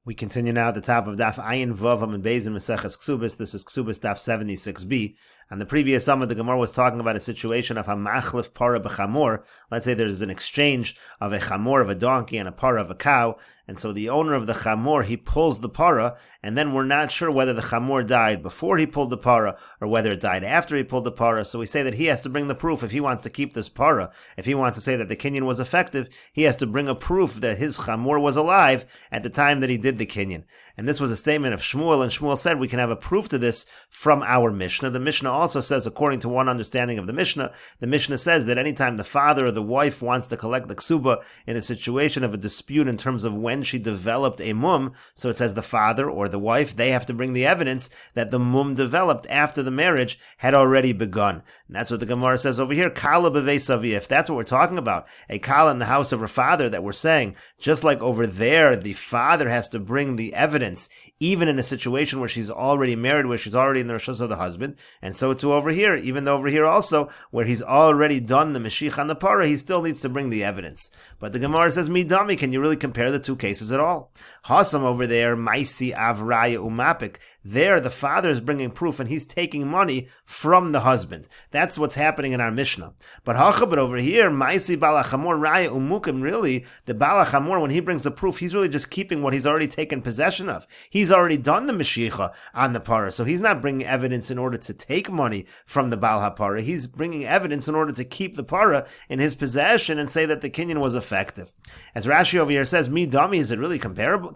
We continue now at the top of Daf Ayin Vav Amud Beis in Mesechet Kesubos. This is Kesubos Daf 76b. On the previous Amud, the Gemara was talking about a situation of a machlif para b'chamor. Let's say there's an exchange of a chamor of a donkey and a para of a cow, and so the owner of the chamor, he pulls the para, and then we're not sure whether the chamor died before he pulled the para or whether it died after he pulled the para. So we say that he has to bring the proof if he wants to keep this para. If he wants to say that the kinyan was effective, he has to bring a proof that his chamor was alive at the time that he did the kinyan. And this was a statement of Shmuel, and Shmuel said we can have a proof to this from our Mishnah. The Mishnah also says, according to one understanding of the Mishnah says that anytime the father or the wife wants to collect the ksuba in a situation of a dispute in terms of when she developed a mum, so it says the father or the wife, they have to bring the evidence that the mum developed after the marriage had already begun. And that's what the Gemara says over here, kala b'veis avi. If that's what we're talking about, a kala in the house of her father, that we're saying, just like over there, the father has to bring the evidence, even in a situation where she's already married, where she's already in the rishus of the husband, and so too over here, even though over here also, where he's already done the meshich on the para, he still needs to bring the evidence. But the Gemara says, midami, can you really compare the two cases at all? Hasam over there, maisi avraya umapik, there the father is bringing proof and he's taking money from the husband. That's what's happening in our Mishnah. But over here, maisi balachamor raya umukim, really, the balachamor, when he brings the proof, he's really just keeping what he's already taken possession of. He's already done the meshicha on the para, so he's not bringing evidence in order to take money from the Baal HaPara. He's bringing evidence in order to keep the para in his possession and say that the kinyan was effective. As Rashi over here says, midami, is it really comparable?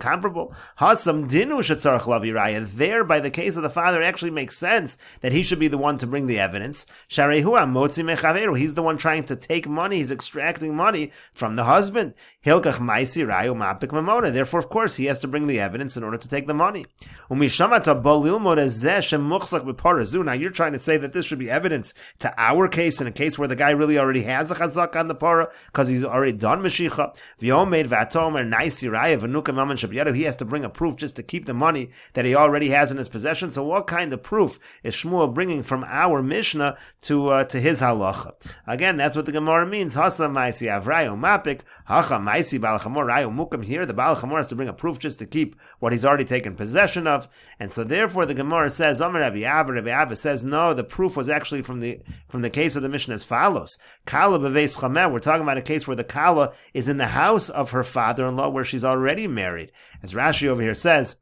Hasam dinu shetzarach lavi raya. There, by the case of the father, it actually makes sense that he should be the one to bring the evidence. Sharehu amotzi mechaveru. He's the one trying to take money. He's extracting money from the husband. Hilkach maisi rayu mapik mamona. Therefore, of course, he has to bring the evidence in order to take the money. Now you're trying to say that this should be evidence to our case, in a case where the guy really already has a chazak on the para because he's already done meshicha. He has to bring a proof just to keep the money that he already has in his possession. So what kind of proof is Shmuel bringing from our Mishnah to his halacha? Again, that's what the Gemara means. Here the Baal Chamor has to bring a proof just to keep what he's already taken possession of, and so therefore the Gemara says, Rabbi Abba says, no, the proof was actually from the case of the Mishnah as follows. Kala b'veis chamer, we're talking about a case where the kala is in the house of her father-in-law where she's already married. As Rashi over here says,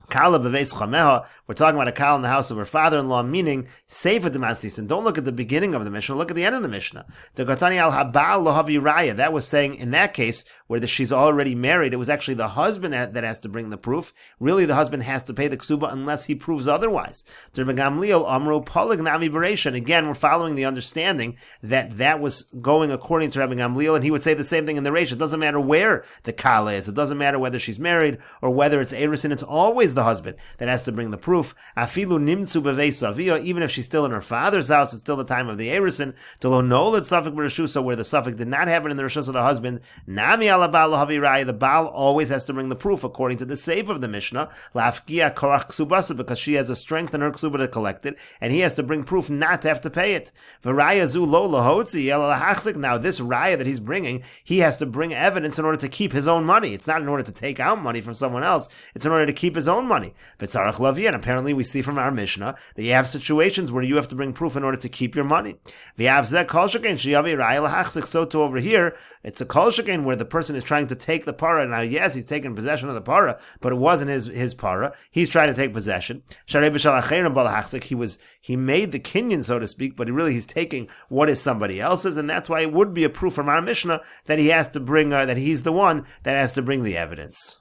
Kala b'veis chameha, we're talking about a kala in the house of her father-in-law, meaning seifa d'masis. And don't look at the beginning of the Mishnah, look at the end of the Mishnah. That was saying in that case where she's already married, it was actually the husband that has to bring the proof. Really, the husband has to pay the ksuba unless he proves otherwise. Again, we're following the understanding that was going according to Rabbi Gamliel, and he would say the same thing in the Reish. It doesn't matter where the kala is. It doesn't matter whether she's married or whether it's erusin. It's always the husband that has to bring the proof. Afilu nimtzu b'veis avia, even if she's still in her father's house, it's still the time of the erusin. Telo nolad suffik b'reshusa, where the suffik did not have it in the reshus of the husband. Nami ala baal lahavi raya, the baal always has to bring the proof according to the seif of the Mishnah. Lafkia korach ksubasa, because she has a strength in her ksuba to collect it, and he has to bring proof not to have to pay it. V'raya zu lo lahotzi ela lahachzik. Now this raya that he's bringing, he has to bring evidence in order to keep his own money. It's not in order to take out money from someone else. It's in order to keep his own money. But tzarach lavi, and apparently we see from our Mishnah that you have situations where you have to bring proof in order to keep your money. So too over here, it's a kol shekain where the person is trying to take the para. Now yes, he's taken possession of the para, but it wasn't his para. He's trying to take possession. He made the kinyan, so to speak, but he's taking what is somebody else's, and that's why it would be a proof from our Mishnah that he has to bring, that he's the one that has to bring the evidence.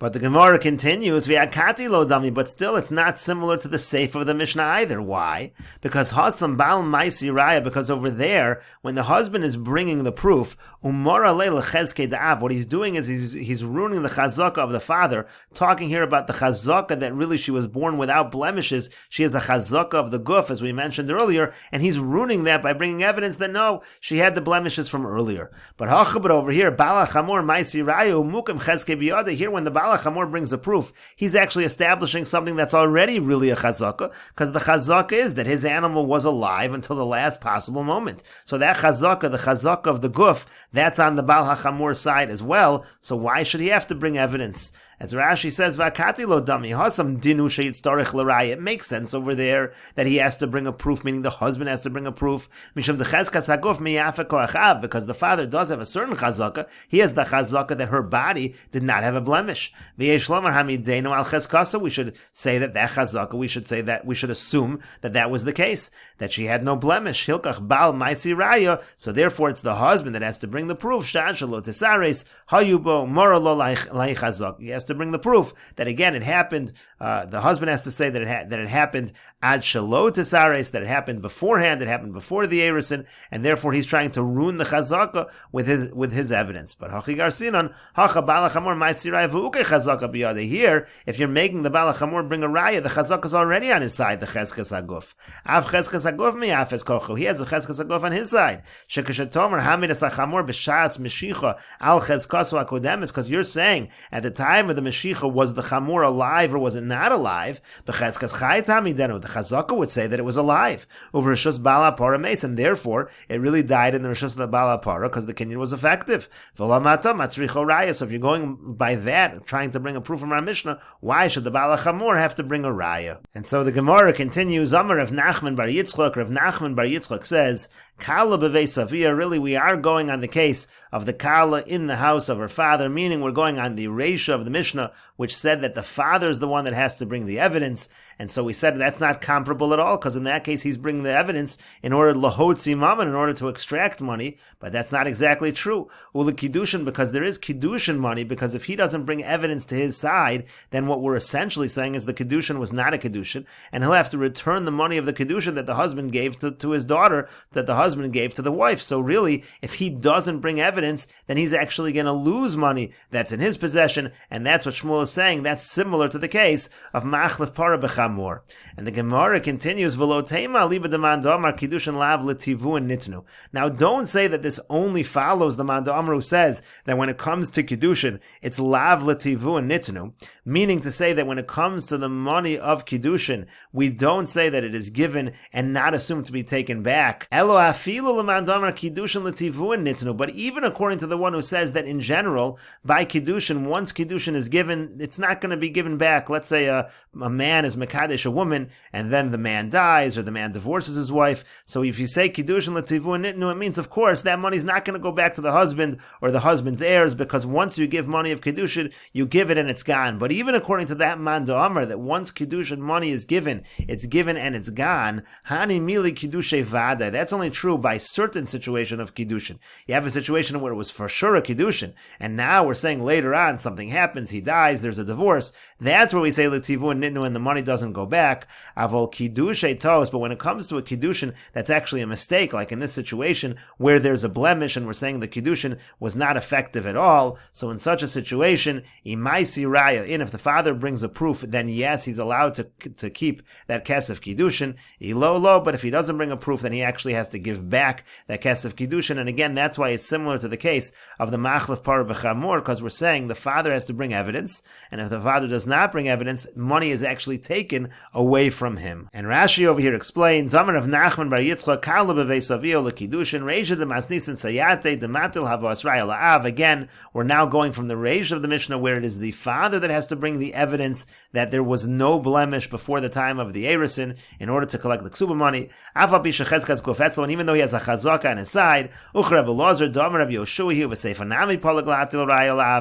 But the Gemara continues, v'akati lo dami, but still it's not similar to the seif of the Mishnah either. Why? Because hasam bal maisi raya, because over there, when the husband is bringing the proof, umara leil chezke da'av, what he's doing is he's ruining the chazaka of the father, talking here about the chazaka that really she was born without blemishes. She has a chazaka of the guf, as we mentioned earlier, and he's ruining that by bringing evidence that no, she had the blemishes from earlier. But over here, bala chamor maisi raya umukim chezke biyada, here when the bala Chamor brings a proof, he's actually establishing something that's already really a chazaka, because the chazaka is that his animal was alive until the last possible moment. So that chazaka, the chazaka of the guf, that's on the Baal HaChamor side as well, so why should he have to bring evidence? As Rashi says, Vakati lo dami hasam dinu sheyitztarich l'raya. It makes sense over there that he has to bring a proof, meaning the husband has to bring a proof. Mishum dechezkas haguf miyafa koachav, because the father does have a certain chazaka. He has the chazaka that her body did not have a blemish. V'yesh lomar hamideinu al cheskasa. We should say that chazaka. We should assume that was the case, that she had no blemish. Hilkach bal maisi raya. So therefore, it's the husband that has to bring the proof. Shad shelo tesares hayubo moralo lai chazak. He has to bring the proof that again it happened. The husband has to say that it happened ad shelo tesares, that it happened beforehand. It happened before the erison, and therefore he's trying to ruin the chazaka with his evidence. But hachigar sinon hacha balachamor maisi raya v'uke chazaka biyade. Here, if you're making the balachamor bring a raya, the chazaka is already on his side. The cheskes haguf. Av cheskes haguf miyafes kochu. He has the cheskes haguf on his side. Shekashatomer hamidas achamor b'shas meshicha al cheskasu akodemis. Because you're saying at the time of the meshicha, was the chamor alive or was it not alive? B'cheskes chayit hamidenu. The chazaka would say that it was alive. Over rishus bala para meis, and therefore it really died in the rishus of the bala para because the kinyan was effective. V'lamata matzricho raya. So if you're going by that, trying to bring a proof from our Mishnah, why should the bala chamor have to bring a raya? And so the Gemara continues. Amar Rav Nachman bar Yitzchak. Rav Nachman bar Yitzchak says, Kala b'vei savia. Really, we are going on the case of the Kala in the house of her father, meaning we're going on the Reisha of the Mishnah, which said that the father is the one that has to bring the evidence. And so we said that's not comparable at all, because in that case he's bringing the evidence in order to lahotzi mammon, in order to extract money, but that's not exactly true. Ula kiddushin, because there is kiddushin money, because if he doesn't bring evidence to his side, then what we're essentially saying is the kiddushin was not a kiddushin, and he'll have to return the money of the kiddushin that the husband gave to his daughter, that the husband gave to the wife. So really, if he doesn't bring evidence, then he's actually going to lose money that's in his possession, and that's what Shmuel is saying. That's similar to the case of machlef para b'chamor. And the Gemara continues, V'lo teima liba de man da'amar kiddushin lav l'tivu and nitnu. Now don't say that this only follows the man da'amar who says that when it comes to kiddushin, it's lav l'tivu and nitnu, meaning to say that when it comes to the money of kiddushin, we don't say that it is given and not assumed to be taken back. Elo afilu l'man da'amar kiddushin l'tivu and nitnu. But even according to the one who says that in general, by kiddushin, once kiddushin is given, it's not going to be given back. Let's say a man is mekadesh a woman, and then the man dies, or the man divorces his wife. So if you say kiddushin l'tivu and nitnu, it means, of course, that money's not going to go back to the husband or the husband's heirs, because once you give money of kiddushin, you give it and it's gone. But even according to that man da'amar, that once kiddushin money is given, it's given and it's gone, hani mili kiddushay vada. That's only true by certain situation of kiddushin. You have a situation where it was for sure a kiddushin, and now we're saying later on something happens, he dies, there's a divorce. That's where we say l'tivu and nitnu, and the money doesn't go back. Avol kiddushay tos. But when it comes to a kiddushin that's actually a mistake, like in this situation where there's a blemish and we're saying the kiddushin was not effective at all, so in such a situation, imaisi raya, if the father brings a proof, then yes, he's allowed to keep that kesef kiddushin. Lo, but if he doesn't bring a proof, then he actually has to give back that kesef kiddushin. And again, that's why it's similar to the case of the machlef par b'chamor, because we're saying the father has to bring evidence, and if the father does not bring evidence, money is actually taken away from him. And Rashi over here explains, Amar of Nachman bar Yitzchak kala b'vei savio l'kiddushin reisha de masnisin sayate de matil havo asraya la'av. Again, we're now going from the reish of the Mishnah, where it is the father that has to bring the evidence that there was no blemish before the time of the erison in order to collect the ksuba money. And even though he has a chazaka on his side,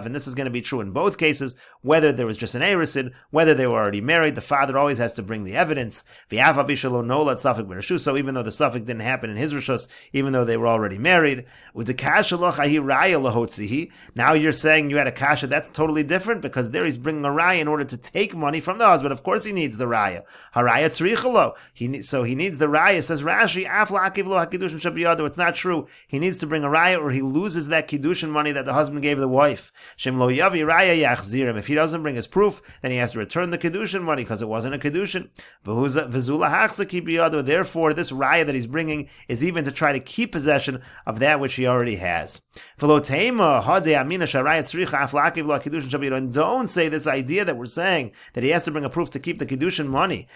and this is going to be true in both cases, whether there was just an erison, whether they were already married, the father always has to bring the evidence. So even though the suffix didn't happen in his rishus, even though they were already married, now you're saying you had a kasha. That's totally different, because there he's bringing a raya in order to take money from the husband. Of course he needs the raya. So he needs the raya. Says Rashi, it's not true. He needs to bring a raya, or he loses that kiddushin money that the husband gave the wife. If he doesn't bring his proof, then he has to return the kiddushin money, because it wasn't a kiddushin. Therefore, this raya that he's bringing is even to try to keep possession of that which he already has. And don't say this idea that we're saying that he has to bring a proof to keep the kiddushin money.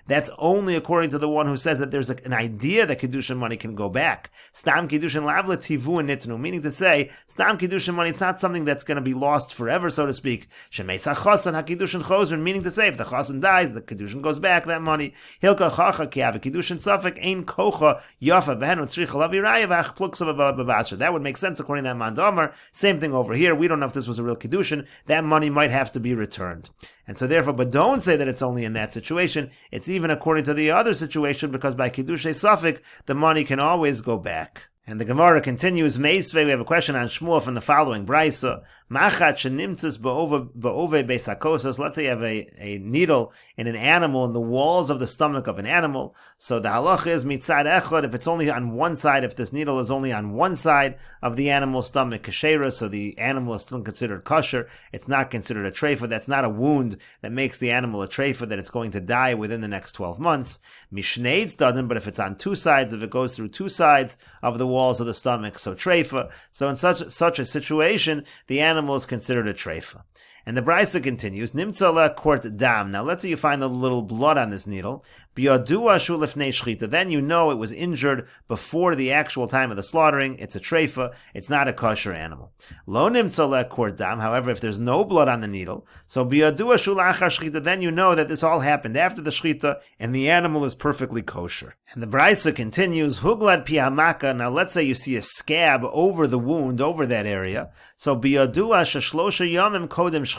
That's only according to the one who says that there's an idea that kiddushin money can go back. Stam kiddushin lav l'tivu and nitnu, meaning to say stam kiddushin money, it's not something that's going to be lost forever, so to speak. Shemeis hachasan hakidushin chosrin, meaning to say, if the chasan dies, the kedushin goes back, that money. Hilka chacha ki have a kedushin safek ein kocha yafa v'henu tzricha lavi raya v'ach pluksa b'vasher. That would make sense according to that mandamar. Same thing over here. We don't know if this was a real kedushin. That money might have to be returned. And so therefore, but don't say that it's only in that situation. It's even according to the other situation, because by kedushay safek, the money can always go back. And the Gemara continues, Meisvei, we have a question on Shmuel from the following Braisa. Machat shenimtzis ba'ove beisakosos. Let's say you have a needle in an animal in the walls of the stomach of an animal. So the halacha is mitzad echad, if it's only on one side, if this needle is only on one side of the animal's stomach, kashera, so the animal is still considered kosher. It's not considered a treifa. That's not a wound that makes the animal a treifa, that it's going to die within the next 12 months. Mishneitz doesn't, but if it's on two sides, if it goes through two sides of the walls of the stomach, so treifa. So in such a situation, the animal is considered a treifa. And the Brisa continues, Nimtzala kort dam. Now let's say you find a little blood on this needle. Biyadua shu lifnei shchita. Then you know it was injured before the actual time of the slaughtering. It's a treifa. It's not a kosher animal. Lo nimtzala kort dam. However, if there's no blood on the needle, so biyadua shu lachar shchita, then you know that this all happened after the shchita and the animal is perfectly kosher. And the Brisa continues, Huglad pihamaka. Now let's say you see a scab over the wound, over that area. So biyadua shashlosha yamim kodem shchita.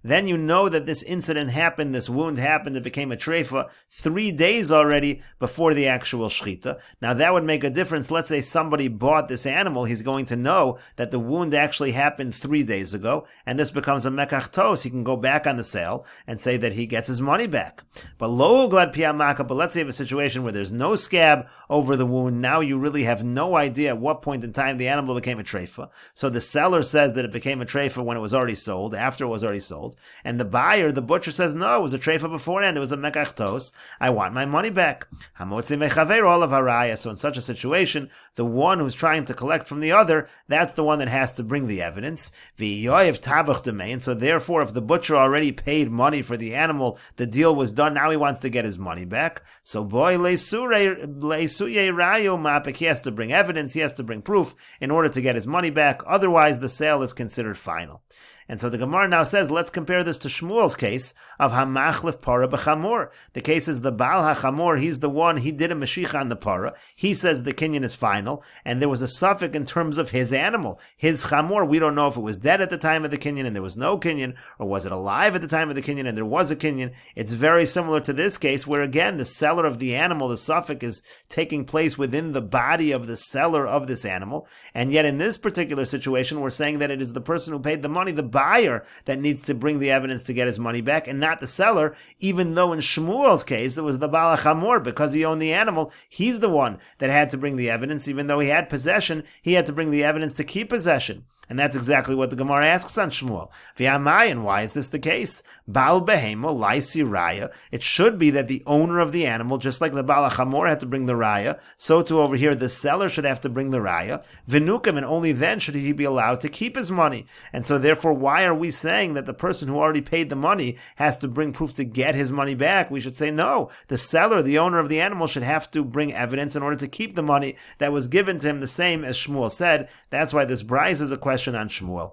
Then you know that this incident happened, this wound happened, it became a treifa 3 days already before the actual shchita. Now that would make a difference. Let's say somebody bought this animal, he's going to know that the wound actually happened 3 days ago, and this becomes a mekachtos. He can go back on the sale and say that he gets his money back. But lo glad piyamaka, but let's say you have a situation where there's no scab over the wound. Now you really have no idea at what point in time the animal became a treifa. So the seller says that it became a treifa when it was already sold, after it was already sold, and the buyer, the butcher, says no, it was a treifa beforehand, it was a mekachtos, I want my money back. Hamotzi mechaver all of haraya. So in such a situation, the one who's trying to collect from the other, that's the one that has to bring the evidence. V'yoyev tabach demein. So therefore, if the butcher already paid money for the animal, the deal was done, now he wants to get his money back. So boy leisuye rayo mapik, he has to bring evidence, he has to bring proof in order to get his money back. Otherwise, the sale is considered final. And so the Gemara now says, let's compare this to Shmuel's case of Hamachlif Para B'Chamor. The case is the Baal HaChamor, he's the one, he did a Mashiach on the Para. He says the Kinyan is final, and there was a suffix in terms of his animal. His Chamor, we don't know if it was dead at the time of the Kinyan and there was no Kinyan, or was it alive at the time of the Kinyan and there was a Kinyan. It's very similar to this case, where again, the seller of the animal, the suffix is taking place within the body of the seller of this animal, and yet in this particular situation, we're saying that it is the person who paid the money, the buyer, that needs to bring the evidence to get his money back, and not the seller, even though in Shmuel's case, it was the Baal HaChamor, because he owned the animal, he's the one that had to bring the evidence. Even though he had possession, he had to bring the evidence to keep possession. And that's exactly what the Gemara asks on Shmuel. V'yamayin, why is this the case? Baal behemo laisi raya. It should be that the owner of the animal, just like the Baal HaChamor had to bring the raya, so too over here the seller should have to bring the raya. V'nukim, and only then should he be allowed to keep his money. And so therefore, why are we saying that the person who already paid the money has to bring proof to get his money back? We should say no. The seller, the owner of the animal, should have to bring evidence in order to keep the money that was given to him, the same as Shmuel said. That's why this Bryce is a question on Shmuel.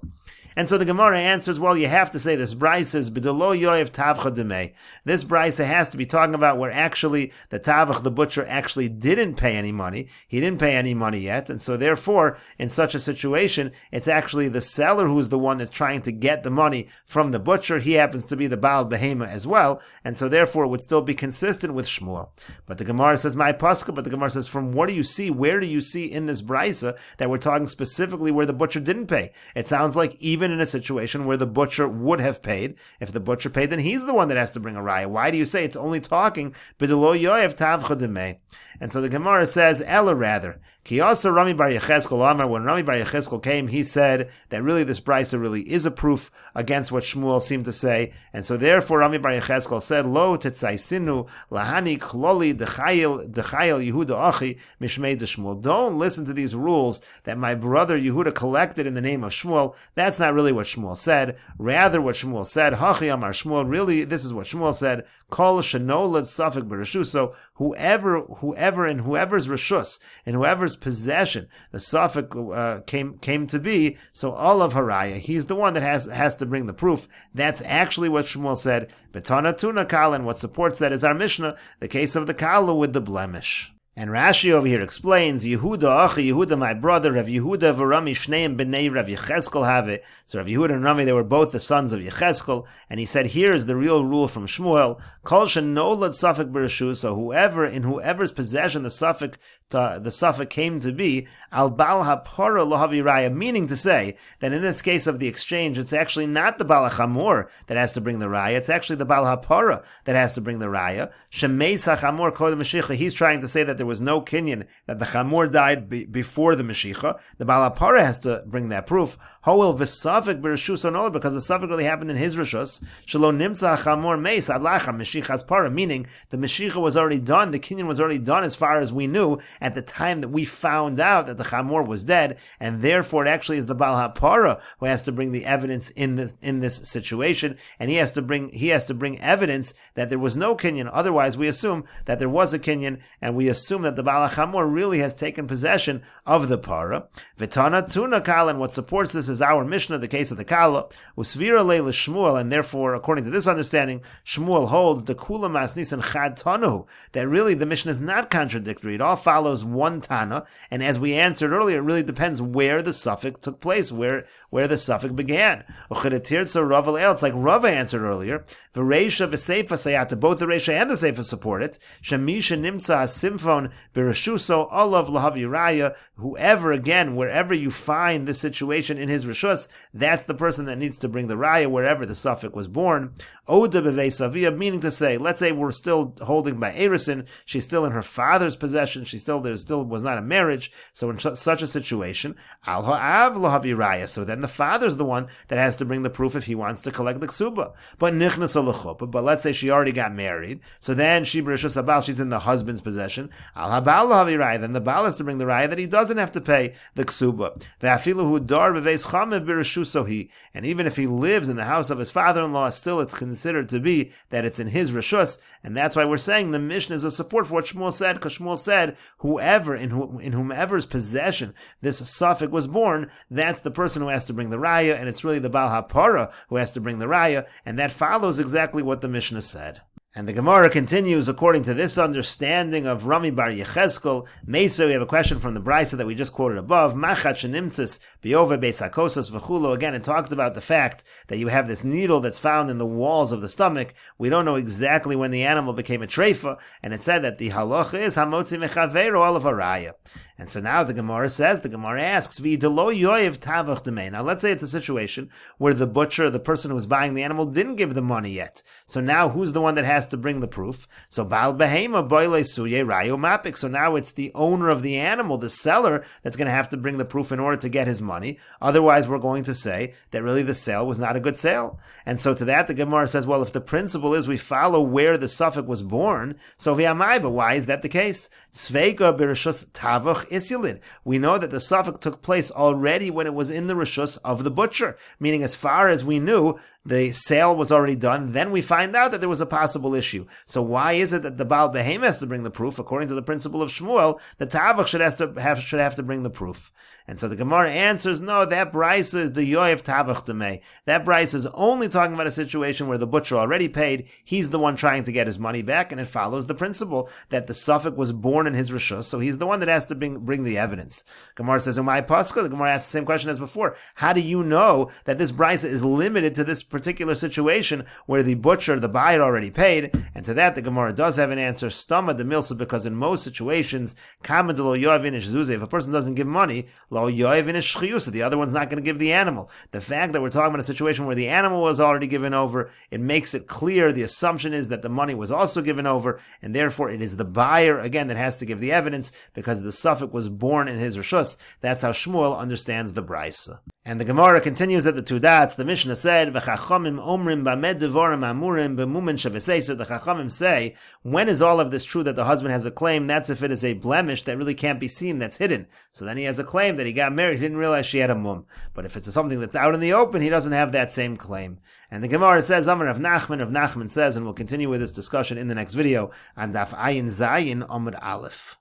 And so the Gemara answers, well, you have to say this Bryce is B'delo Yoyev Tavcha Demei. This Bryce has to be talking about where actually the Tavach, the butcher, actually didn't pay any money. He didn't pay any money yet. And so therefore, in such a situation, it's actually the seller who is the one that's trying to get the money from the butcher. He happens to be the Baal Behema as well. And so therefore, it would still be consistent with Shmuel. But the Gemara says, my Paska, but the Gemara says, from what do you see? Where do you see in this Bryce that we're talking specifically where the butcher didn't pay? It sounds like even in a situation where the butcher would have paid, if the butcher paid, then he's the one that has to bring a raya. Why do you say it's only talking b'delo yoyev tavcha demei? And so the Gemara says, Ella rather, ki also Rami Bar Yecheskel Amar, when Rami Bar Yecheskel came, he said that really this brisa really is a proof against what Shmuel seemed to say, and so therefore Rami Bar Yecheskel said, Lo tetzaisinu lahani kloli dechayil Yehuda achi mishmei de Shmuel. Don't listen to these rules that my brother Yehuda collected in the name of Shmuel. That's not not really what Shmuel said. Rather, what Shmuel said, Hachi Amar Shmuel, really, this is what Shmuel said, Kol Shenolad Safek B'Reshuso, whoever in whoever's Reshus, in whoever's possession, the Safek came to be, so all of Haraya, he's the one that has to bring the proof. That's actually what Shmuel said. Betana Tuna Kal, and what supports that is our Mishnah, the case of the Kala with the blemish. And Rashi over here explains, Yehuda, my brother, Rav Yehuda v'Rami Shneim b'nei Rav Yecheskel have it. So Rav Yehuda and Rami, they were both the sons of Yecheskel. And he said, here is the real rule from Shmuel, Kol shenolad Safek b'Reshu, so whoever's possession the Safek came to be, al bal hapara lohavi raya, meaning to say that in this case of the exchange, it's actually not the bal hachamor that has to bring the raya, it's actually the bal hapara that has to bring the raya. Shemeis hachamor kodem Mashiach, he's trying to say that there was no kinyan, that the chamor died before the Mashiach. The Baal HaPara has to bring that proof. Hoel v'safek b'reshus onol, because the safek really happened in his reshus. Shelo nimtza chamor meis ad lachar Mashiachas para, meaning the Mashiach was already done, the kinyan was already done as far as we knew at the time that we found out that the chamor was dead, and therefore it actually is the Baal HaPara who has to bring the evidence in this situation, and he has to bring evidence that there was no kinyan. Otherwise, we assume that there was a kinyan, and we assume that the Baal HaChamor really has taken possession of the para. V'tana tuna kala, and what supports this is our Mishnah, the case of the kala. Usvira leila Shmuel, and therefore, according to this understanding, Shmuel holds the kula masnis and chad tanu, that really the Mishnah is not contradictory. It all follows one tana, and as we answered earlier, it really depends where the suffix took place, where the suffix began. It's like Rava answered earlier. V'reisha v'seifa sayata, both the reisha and the seifa support it. Shamisha nimtza simphon Birashuso olav lahavi raya. Whoever, again, wherever you find this situation in his reshus, that's the person that needs to bring the raya wherever the suffix was born. Oda bevei, meaning to say, let's say we're still holding by Erison, she's still in her father's possession, there still was not a marriage. So in such a situation, al ha'av lahavi raya. So then the father's the one that has to bring the proof if he wants to collect the ksuba. But nichnas alachupa. But let's say she already got married, so then she b'reshus abal, she's in the husband's possession. Al habal lahavi raya. Then the baal has to bring the raya that he doesn't have to pay the ksuba. Ve'afilu hu dar beveis chamev b'reshusohi. And even if he lives in the house of his father-in-law, still it's considered to be that it's in his reshus, and that's why we're saying the Mishnah is a support for what Shmuel said, because Shmuel said whoever in whomever's possession this suffix was born, that's the person who has to bring the raya, and it's really the Baal HaPara who has to bring the raya, and that follows exactly what the Mishnah said. And the Gemara continues, according to this understanding of Rami bar Yecheskel, Mesa, we have a question from the Brisa that we just quoted above, Machat shenimtzis bi'ove beis hakosas v'chulo. Again, it talked about the fact that you have this needle that's found in the walls of the stomach. We don't know exactly when the animal became a treifa, and it said that the halacha is hamotzi mechaveiro olav haraya. And so now the Gemara asks, V'idelo yoyev tavach demei. Now let's say it's a situation where the butcher, the person who's buying the animal, didn't give the money yet. So now who's the one that has to bring the proof? So Baal Behema boile suye rayo mapik. So now it's the owner of the animal, the seller, that's going to have to bring the proof in order to get his money. Otherwise, we're going to say that really the sale was not a good sale. And so to that, the Gemara says, well, if the principle is we follow where the suffix was born, so v'yamai, but why is that the case? Sveika b'reshus tavach isyalid. We know that the suffix took place already when it was in the reshus of the butcher, meaning as far as we knew, the sale was already done. Then we find out that there was a possible issue. So why is it that the Baal Behem has to bring the proof? According to the principle of Shmuel, the Tavach should have to bring the proof. And so the Gemara answers, no, that Brisa is the Yoyev Tavach Demei. That Brisa is only talking about a situation where the butcher already paid. He's the one trying to get his money back, and it follows the principle that the suffix was born in his reshus, so he's the one that has to bring the evidence. Gemara says, Umay Pascha. The Gemara asks the same question as before. How do you know that this Brisa is limited to this particular situation where the butcher, the buyer, already paid? And to that, the Gemara does have an answer. Stama de milsa, because in most situations, kama de lo yoav inish zuze, if a person doesn't give money, lo yoav inish chiyusa, the other one's not going to give the animal. The fact that we're talking about a situation where the animal was already given over, it makes it clear, the assumption is that the money was also given over, and therefore it is the buyer, again, that has to give the evidence, because the suffix was born in his reshus. That's how Shmuel understands the Brisa. And the Gemara continues at the two dots. The Mishnah said, "V'chachamim omrim b'amed devarim amurim b'mumen shaveseiser." The Chachamim say, when is all of this true that the husband has a claim? That's if it is a blemish that really can't be seen, that's hidden. So then he has a claim that he got married, he didn't realize she had a mum. But if it's something that's out in the open, he doesn't have that same claim. And the Gemara says, Amar Rav Nachman says, and we'll continue with this discussion in the next video on Daf Ayin Zayin Amud Aleph.